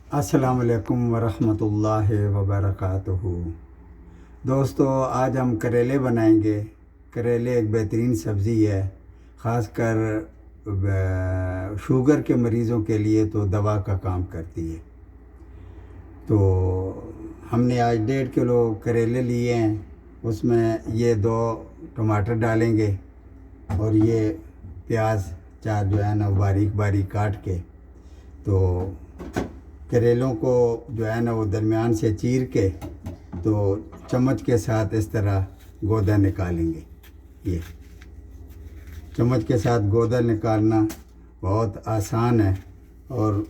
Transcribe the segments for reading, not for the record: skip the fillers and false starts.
अस्सलाम वालेकुम वरहमतुल्लाहि वबरकातुहू। दोस्तों, आज हम करेले बनाएंगे। करेले एक बेहतरीन सब्ज़ी है, ख़ासकर शुगर के मरीज़ों के लिए तो दवा का काम करती है। तो हमने आज 1.5 किलो करेले लिए हैं। उसमें ये 2 टमाटर डालेंगे और ये प्याज 4 जो है ना बारीक बारीक काट के, तो करेलों को जो है ना वो दरमियान से चीर के तो चम्मच के साथ इस तरह गोदा निकालेंगे। ये चम्मच के साथ गोदा निकालना बहुत आसान है और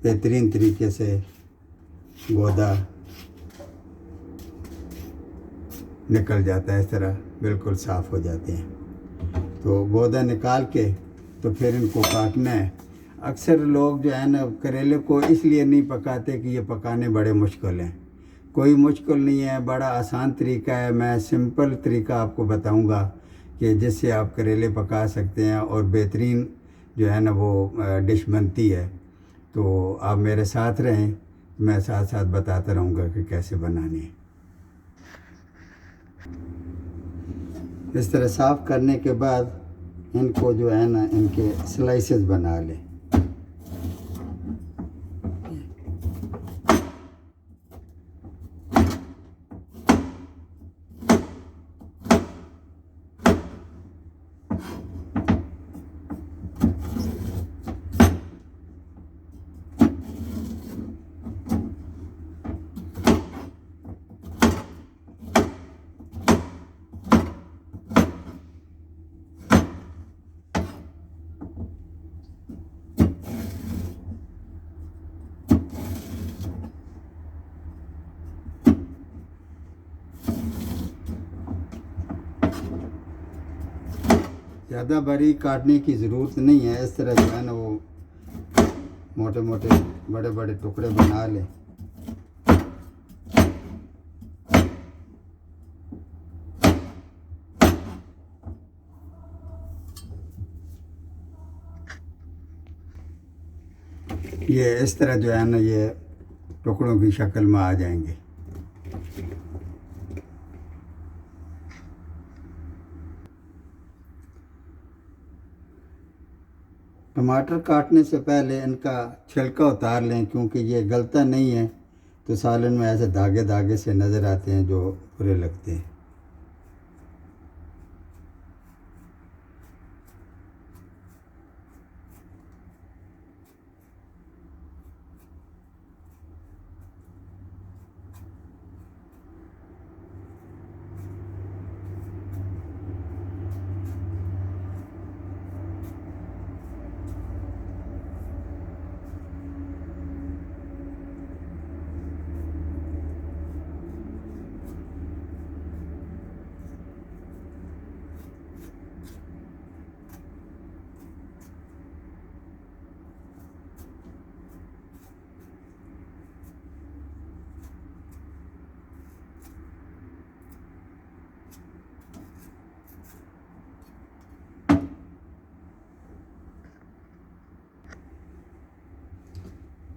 बेहतरीन तरीके से गोदा निकल जाता है। इस तरह बिल्कुल साफ़ हो जाते हैं। तो गोदा निकाल के तो फिर इनको काटना है। अक्सर लोग जो है ना करेले को इसलिए नहीं पकाते कि ये पकाने बड़े मुश्किल हैं। कोई मुश्किल नहीं है, बड़ा आसान तरीका है। मैं सिंपल तरीका आपको बताऊंगा कि जिससे आप करेले पका सकते हैं और बेहतरीन जो है ना वो डिश बनती है। तो आप मेरे साथ रहें, मैं साथ साथ बताता रहूँगा कि कैसे बनानी है। इस तरह साफ़ करने के बाद इनको जो है ना इनके स्लाइसेस बना लें। ज़्यादा बारीक काटने की ज़रूरत नहीं है। इस तरह जो है ना वो मोटे मोटे बड़े बड़े टुकड़े बना लें। ये इस तरह जो है ना ये टुकड़ों की शक्ल में आ जाएंगे। टमाटर काटने से पहले इनका छिलका उतार लें, क्योंकि ये गलता नहीं है तो सालन में ऐसे धागे धागे से नज़र आते हैं जो बुरे लगते हैं।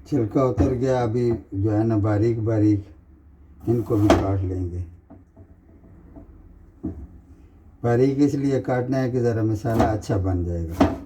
छिलका उतर गया। अभी जो है ना बारीक बारीक इनको भी काट लेंगे। बारीक इसलिए काटना है कि ज़रा मसाला अच्छा बन जाएगा।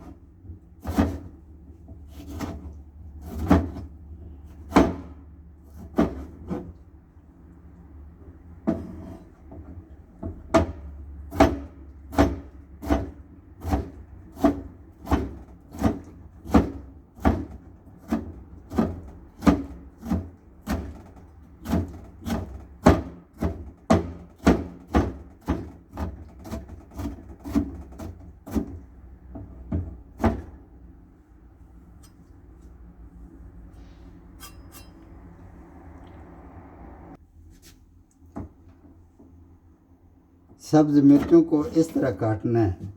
सब्ज़ मिर्चों को इस तरह काटना है,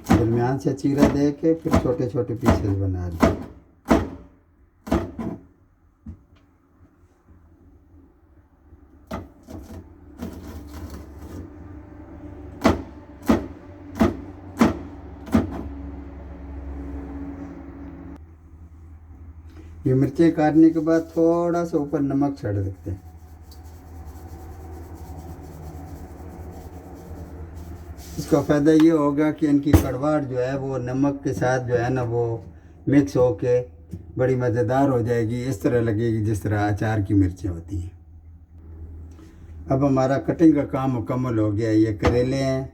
दरमियान से चीरा दे के फिर छोटे छोटे पीसेस बना लें। ये मिर्चें काटने के बाद थोड़ा सा ऊपर नमक छड़ देते हैं। इसका फ़ायदा ये होगा कि इनकी कड़वाहट जो है वो नमक के साथ जो है ना वो मिक्स होके बड़ी मज़ेदार हो जाएगी। इस तरह लगेगी जिस तरह अचार की मिर्चें होती हैं। अब हमारा कटिंग का काम मुकम्मल हो गया। ये करेले हैं,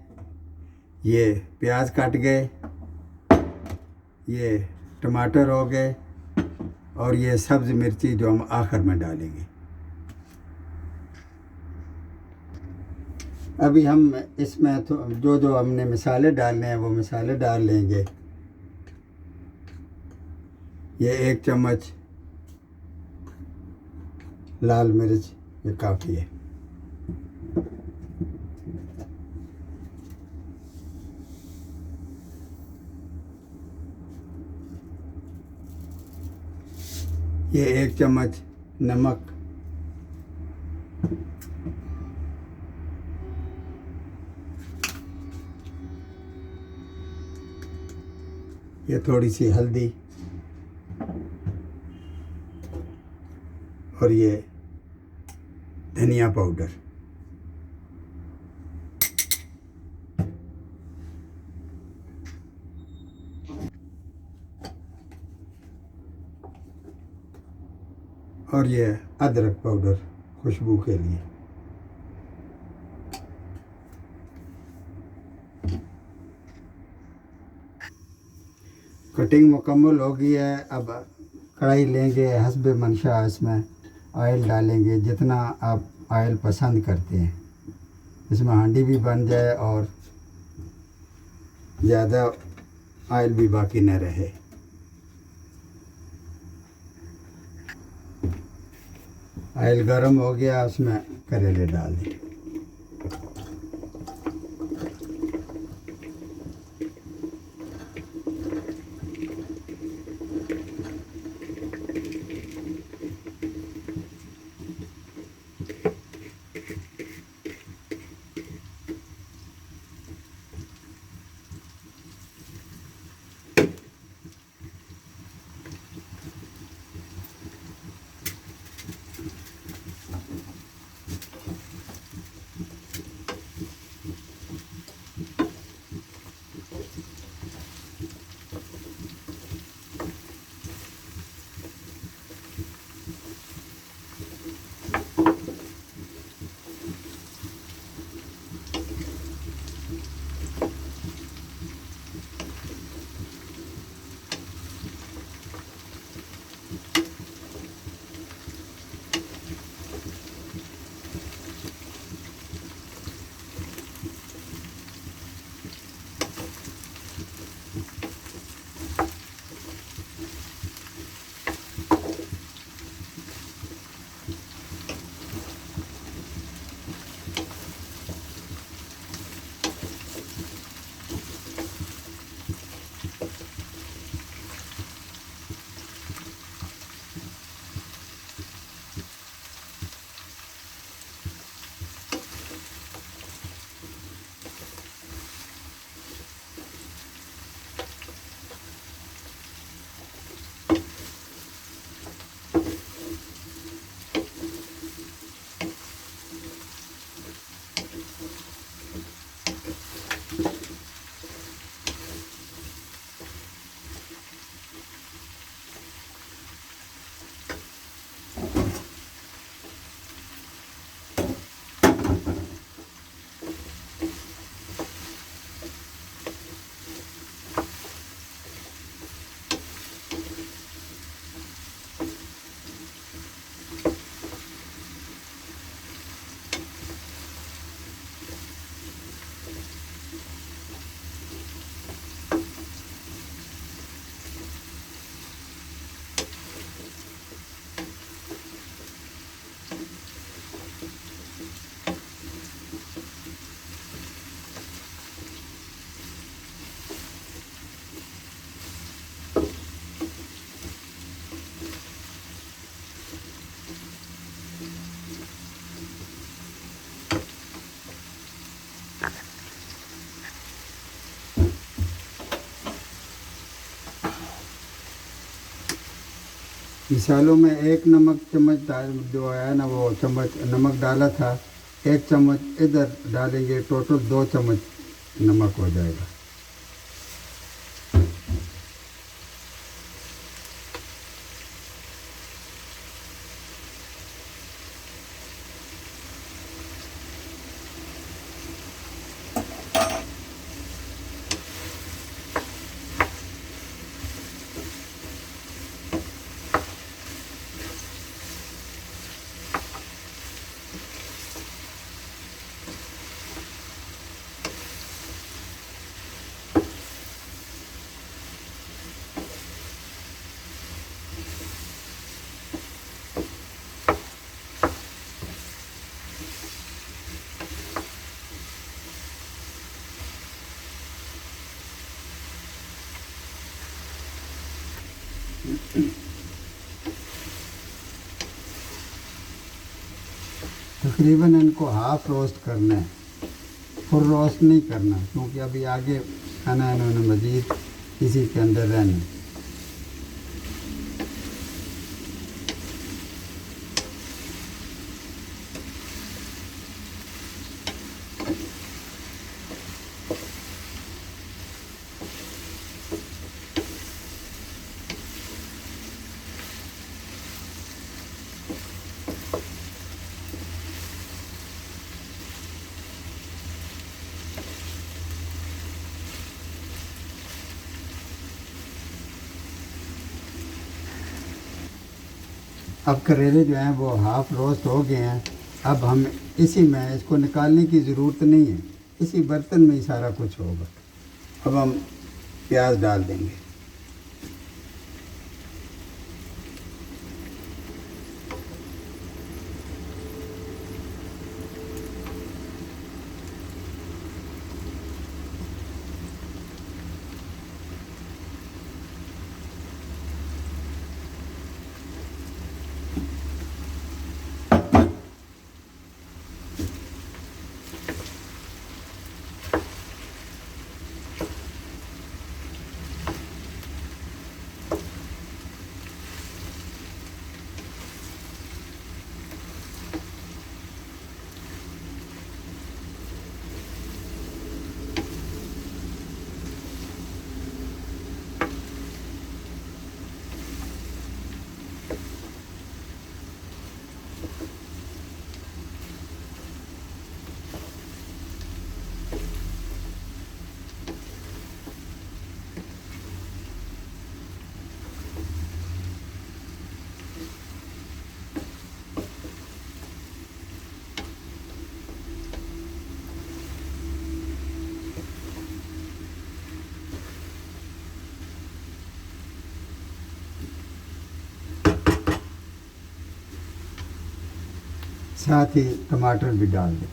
ये प्याज काट गए, ये टमाटर हो गए और ये सब्ज़ मिर्ची जो हम आखिर में डालेंगे। अभी हम इसमें जो जो हमने मसाले डालने हैं वो मसाले डाल लेंगे। ये 1 चम्मच लाल मिर्च, ये काफ़ी है। ये 1 चम्मच नमक, ये थोड़ी सी हल्दी और ये धनिया पाउडर। और ये अदरक पाउडर खुशबू के लिए। कटिंग मुकम्मल हो गई है। अब कढ़ाई लेंगे, हस्बे मंशा इसमें ऑयल डालेंगे जितना आप ऑयल पसंद करते हैं। इसमें हांडी भी बन जाए और ज़्यादा ऑयल भी बाकी न रहे। ऑयल गर्म हो गया, उसमें करेले डाल दें। मिसालों में एक नमक चम्मच जो है ना वो चम्मच नमक डाला था, एक चम्मच इधर डालेंगे, टोटल 2 चम्मच नमक हो जाएगा। तकरीबन इनको हाफ रोस्ट करना है, फुल रोस्ट नहीं करना, क्योंकि अभी आगे खाना है इन्होंने मज़ीद इसी के अंदर रहना। अब करेले जो हैं वो हाफ रोस्ट हो गए हैं। अब हम इसी में, इसको निकालने की ज़रूरत नहीं है, इसी बर्तन में ही सारा कुछ होगा। अब हम प्याज डाल देंगे। साथ ही टमाटर भी डाल दें।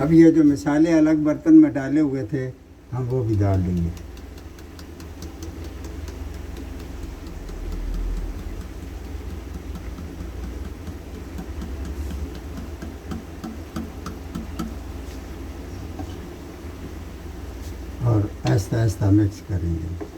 अब ये जो मसाले अलग बर्तन में डाले हुए थे, हम वो भी डाल देंगे। और आहिस्ता आहिस्ता मिक्स करेंगे।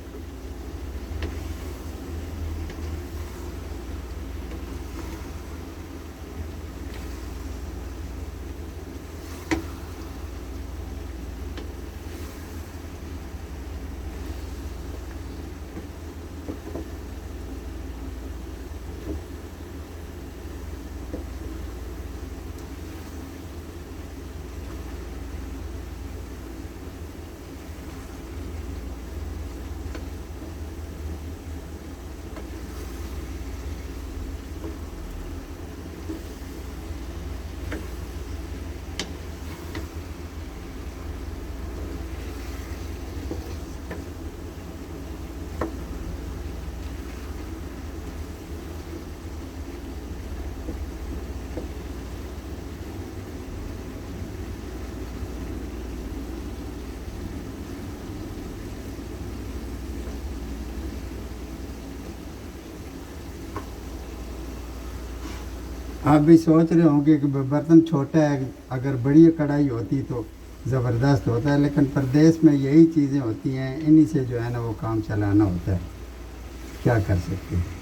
आप भी सोच रहे होंगे कि बर्तन छोटा है, अगर बड़ी कढ़ाई होती तो ज़बरदस्त होता है, लेकिन परदेश में यही चीज़ें होती हैं, इन्हीं से जो है ना वो काम चलाना होता है, क्या कर सकते हैं।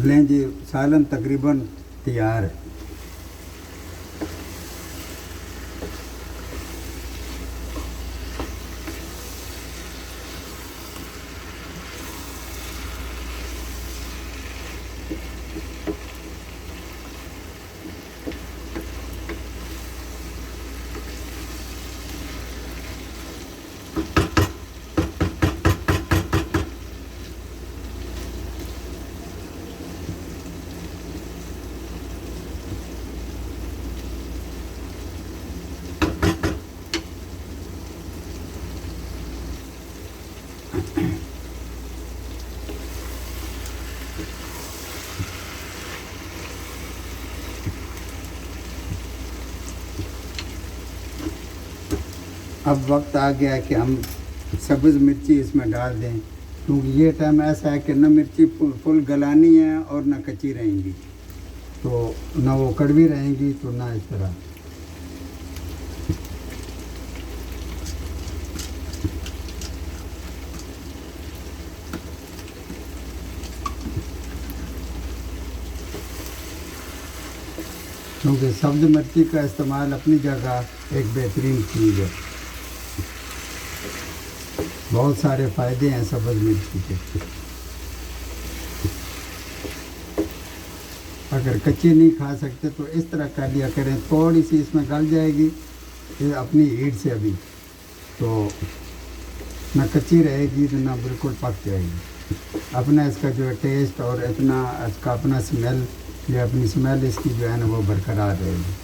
लें जी, सालन तकरीबन तैयार है। अब वक्त आ गया है कि हम सब्ज़ मिर्ची इसमें डाल दें, क्योंकि ये टाइम ऐसा है कि न मिर्ची फुल गलानी है और न कच्ची रहेंगी, तो न वो कड़वी रहेंगी तो ना इस तरह। क्योंकि सब्ज़ मिर्ची का इस्तेमाल अपनी जगह एक बेहतरीन चीज़ है, बहुत सारे फ़ायदे हैं सब्ज़ मिर्ची के। अगर कच्ची नहीं खा सकते तो इस तरह कर लिया करें, थोड़ी सी इसमें गल जाएगी ये अपनी हीट से अभी, तो ना कच्ची रहेगी तो ना बिल्कुल पक जाएगी। अपना इसका जो है टेस्ट और इतना इसका अपना स्मेल, ये अपनी स्मेल इसकी जो है ना वो बरकरार रहेगी।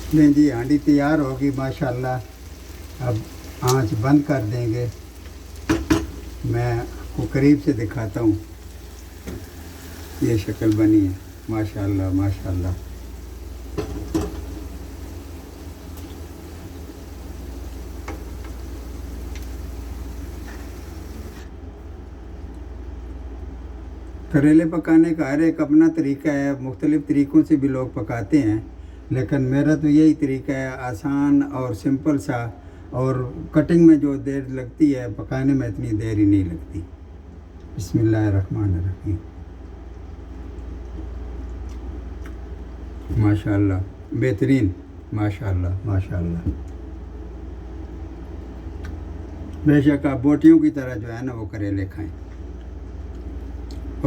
नहीं जी, हांडी तैयार होगी माशाल्लाह। अब आंच बंद कर देंगे, मैं आपको करीब से दिखाता हूँ। ये शक्ल बनी है माशाल्लाह माशाल्लाह। करेले पकाने का हर एक अपना तरीका है, मुख्तलिफ़ तरीक़ों से भी लोग पकाते हैं, लेकिन मेरा तो यही तरीका है, आसान और सिंपल सा, और कटिंग में जो देर लगती है पकाने में इतनी देर ही नहीं लगती। बिस्मिल्लाहिर्रहमानिर्रहीम। माशाल्लाह, बेहतरीन, माशाल्लाह माशाल्लाह। बेशक आप बोटियों की तरह जो है ना वो करेले खाएं।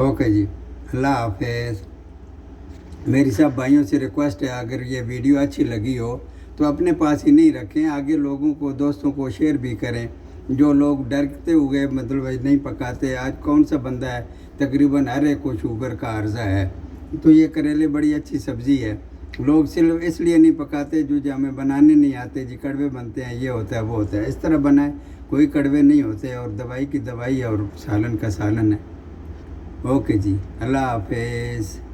ओके जी, अल्लाह हाफिज़। मेरी सब भाइयों से रिक्वेस्ट है, अगर ये वीडियो अच्छी लगी हो तो अपने पास ही नहीं रखें, आगे लोगों को, दोस्तों को शेयर भी करें। जो लोग डरते हुए मतलब नहीं पकाते, आज कौन सा बंदा है, तकरीबन हर एक को शुगर का अर्जा है, तो ये करेले बड़ी अच्छी सब्ज़ी है, लोग सिर्फ इसलिए नहीं पकाते जो हमें बनाने नहीं आते जी, कड़वे बनते हैं, ये होता है वो होता है। इस तरह बनाए, कोई कड़वे नहीं होते, और दवाई की दवाई है और सालन का सालन है। ओके जी, अल्लाह हाफिज़।